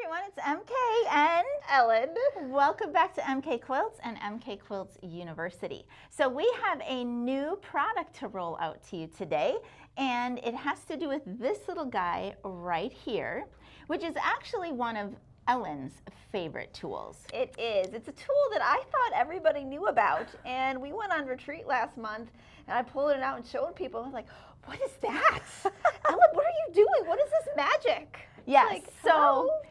everyone, it's MK and Ellen. welcome back to MK Quilts and MK Quilts University. So we have a new product to roll out to you today, and it has to do with this little guy right here, which is actually one of Ellen's favorite tools. It is. It's a tool that I thought everybody knew about, and we went on retreat last month, and I pulled it out and showed people. I was like, what is that? Ellen, what are you doing? What is this magic? Yes, Like,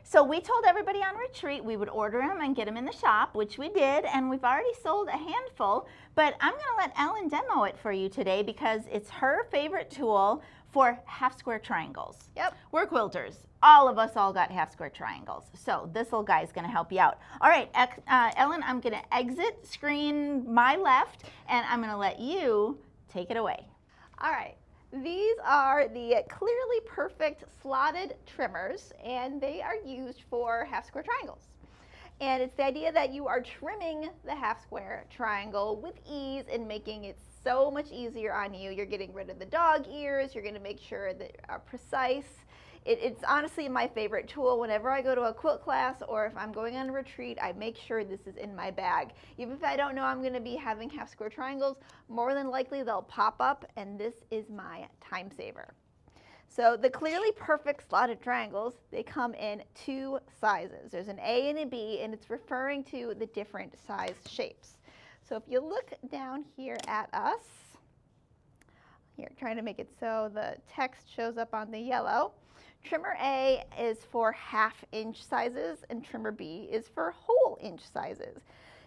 so we told everybody on retreat we would order them and get them in the shop, which we did, and we've already sold a handful, but I'm gonna let Ellen demo it for you today because it's her favorite tool for half square triangles. Yep. We're quilters. All of us all got half square triangles, so this little guy is gonna help you out. All right, Ellen, I'm gonna exit screen my left, and I'm gonna let you take it away. All right. These are the Clearly Perfect slotted trimmers, and they are used for half square triangles. And it's the idea that you are trimming the half square triangle with ease and making it so much easier on you. You're getting rid of the dog ears. You're going to make sure that are precise. It's honestly my favorite tool. Whenever I go to a quilt class or if I'm going on a retreat, I make sure this is in my bag. Even if I don't know I'm going to be having half square triangles, more than likely they'll pop up, and this is my time saver. So the Clearly Perfect slotted triangles, they come in two sizes. There's an A and a B, and it's referring to the different size shapes. So if you look down here at us, here, trying to make it so the text shows up on the yellow. Trimmer A is for 1/2 inch sizes and trimmer B is for whole inch sizes.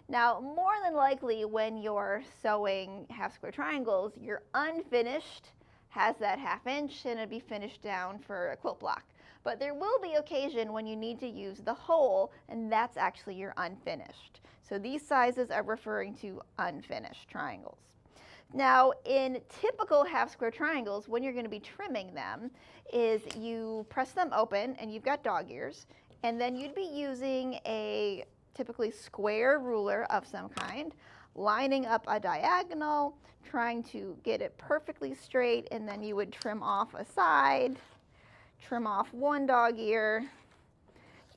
Now, more than likely when you're sewing half square triangles, your unfinished has that 1/2 inch and it'll be finished down for a quilt block. But there will be occasion when you need to use the whole, and that's actually your unfinished. So these sizes are referring to unfinished triangles. Now, in typical half square triangles, when you're going to be trimming them, is you press them open and you've got dog ears, and then you'd be using a typically square ruler of some kind, lining up a diagonal, trying to get it perfectly straight, and then you would trim off a side, trim off one dog ear,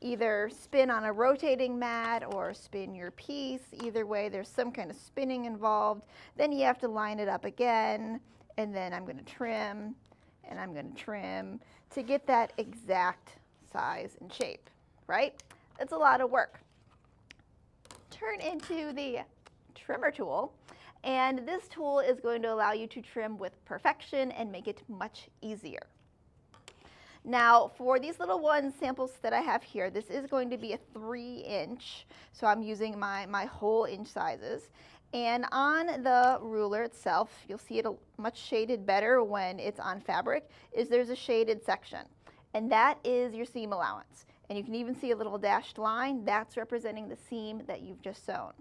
either spin on a rotating mat or spin your piece. Either way, there's some kind of spinning involved. Then you have to line it up again, and then I'm going to trim, and I'm going to trim to get that exact size and shape, right? It's a lot of work. Turn into the trimmer tool, and this tool is going to allow you to trim with perfection and make it much easier. Now, for these little one samples that I have here, this is going to be a 3-inch, so I'm using my whole inch sizes. And on the ruler itself, you'll see it much shaded better when it's on fabric, is there's a shaded section. And that is your seam allowance. And you can even see a little dashed line. That's representing the seam that you've just sewn.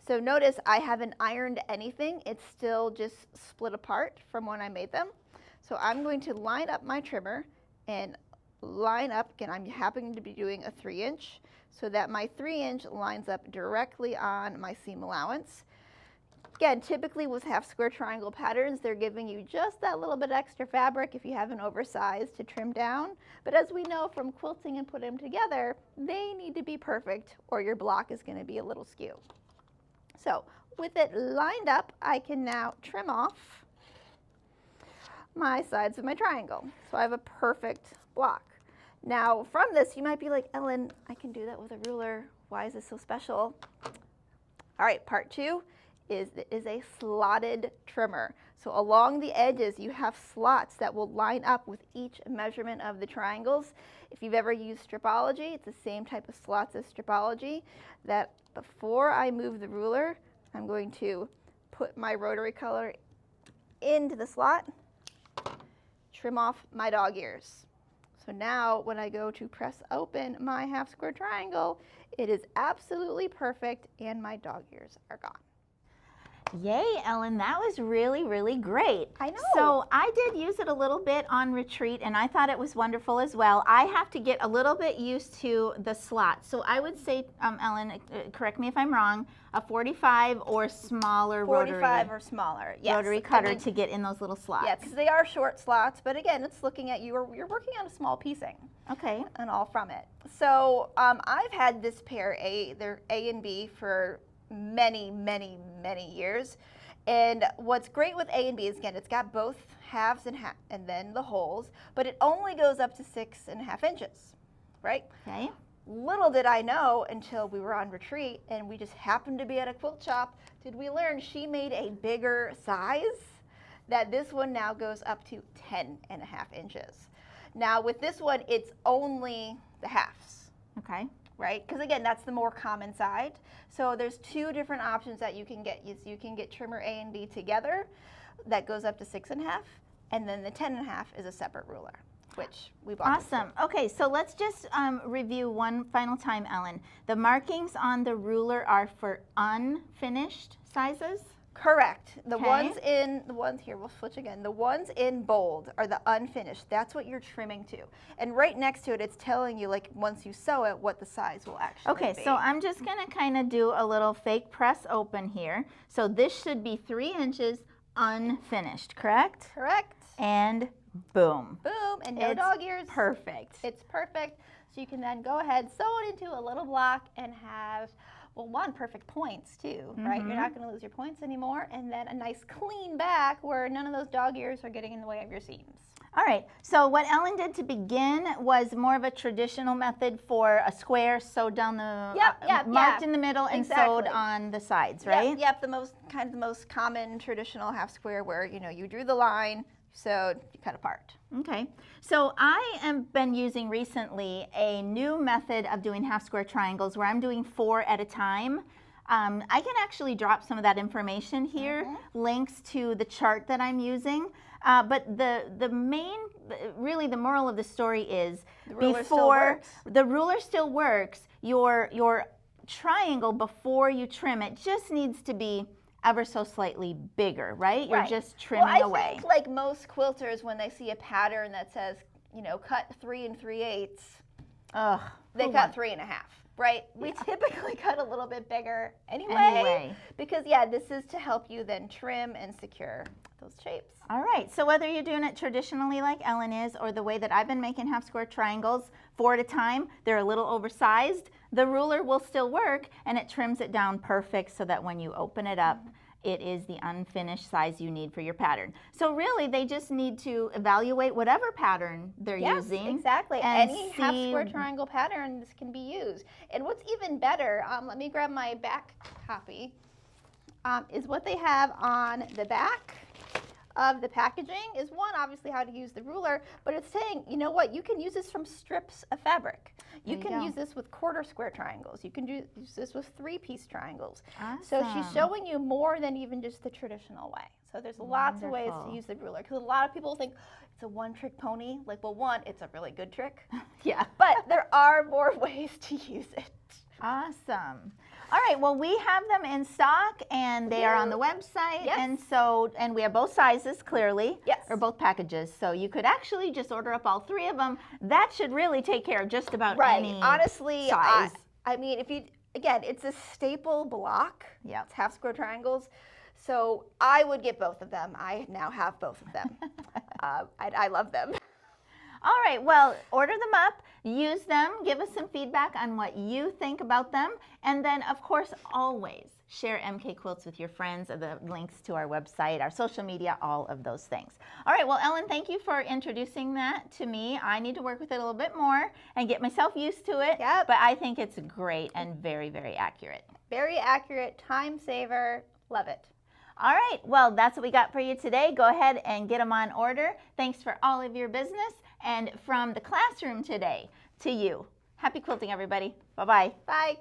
So notice I haven't ironed anything. It's still just split apart from when I made them. So I'm going to line up my trimmer and line up, again, I'm happening to be doing a 3-inch, so that my 3-inch lines up directly on my seam allowance. Again, typically with half square triangle patterns, they're giving you just that little bit extra fabric if you have an oversized to trim down. But as we know from quilting and putting them together, they need to be perfect or your block is going to be a little skew. So with it lined up, I can now trim off my sides of my triangle. So I have a perfect block. Now from this, you might be like, Ellen, I can do that with a ruler. Why is this so special? All right, part 2 is a slotted trimmer. So along the edges, you have slots that will line up with each measurement of the triangles. If you've ever used stripology, it's the same type of slots as stripology, that before I move the ruler, I'm going to put my rotary color into the slot, trim off my dog ears. So now when I go to press open my half square triangle, it is absolutely perfect and my dog ears are gone. Yay, Ellen, that was really, really great. I know. So I did use it a little bit on retreat, and I thought it was wonderful as well. I have to get a little bit used to the slots. So I would say, Ellen, correct me if I'm wrong, a 45 or smaller 45 or smaller, yes. rotary cutter to get in those little slots. Yes, because they are short slots, but again, it's looking at you're working on a small piecing. Okay. And all from it. So I've had this pair they're A and B for many, many, many years. And what's great with A and B is, again, it's got both halves and then the holes, but it only goes up to 6.5 inches, right? Okay. Little did I know until we were on retreat and we just happened to be at a quilt shop, did we learn she made a bigger size, that this one now goes up to 10.5 inches. Now with this one, it's only the halves. Okay. Right? Because again, that's the more common side. So there's two different options that you can get. You can get trimmer A and B together, that goes up to 6.5, and then the 10.5 is a separate ruler, which we bought. Awesome. Okay, so let's just review one final time, Ellen. The markings on the ruler are for unfinished sizes? Correct. The Okay. ones here, we'll switch again. The ones in bold are the unfinished. That's what you're trimming to. And right next to it, it's telling you, like, once you sew it, what the size will actually be. Okay, so I'm just gonna kind of do a little fake press open here. So this should be 3 inches unfinished, correct? Correct. And boom. Boom, and no It's dog ears. Perfect. It's perfect. So you can then go ahead, sew it into a little block and have, well, one, perfect points too, right? You're not gonna lose your points anymore. And then a nice clean back where none of those dog ears are getting in the way of your seams. All right, so what Ellen did to begin was more of a traditional method for a square sewed down the, marked in the middle and sewed on the sides, right? Yep, the most common traditional half square where, you drew the line, sewed, you cut apart. Okay, so I have been using recently a new method of doing half square triangles where I'm doing 4 at a time. I can actually drop some of that information here, links to the chart that I'm using. But the main, really the moral of the story is the ruler still works. The ruler still works, your triangle before you trim it just needs to be ever so slightly bigger, right? You're just trimming away. I think like most quilters, when they see a pattern that says, cut 3 3/8, they cut 3.5. Right? We typically cut a little bit bigger anyway. Because this is to help you then trim and secure those shapes. All right, so whether you're doing it traditionally like Ellen is or the way that I've been making half square triangles 4 at a time, they're a little oversized, the ruler will still work and it trims it down perfect so that when you open it up, it is the unfinished size you need for your pattern. So really, they just need to evaluate whatever pattern they're using. Yes, exactly. And any half square triangle pattern, this can be used. And what's even better, let me grab my back copy, is what they have on the back of the packaging is, one, obviously how to use the ruler, but it's saying, you know what, you can use this from strips of fabric. You can use this with quarter square triangles. You can use this with 3-piece triangles. Awesome. So she's showing you more than even just the traditional way. So there's lots of ways to use the ruler, because a lot of people think it's a one-trick pony. Like, well, one, it's a really good trick. But there are more ways to use it. Awesome. All right, well, we have them in stock and they are on the website. And we have both sizes, clearly. Or both packages. So you could actually just order up all 3 of them. That should really take care of just about any Honestly, size. I mean, again, it's a staple block. It's half square triangles. So I would get both of them. I now have both of them. I love them. All right, well, order them up, use them, give us some feedback on what you think about them, and then, of course, always share MK Quilts with your friends, or the links to our website, our social media, all of those things. All right, well, Ellen, thank you for introducing that to me. I need to work with it a little bit more and get myself used to it, but I think it's great and very, very accurate. Very accurate, time saver, love it. All right, well, that's what we got for you today. Go ahead and get them on order. Thanks for all of your business. And from the classroom today to you, happy quilting, everybody. Bye-bye. Bye.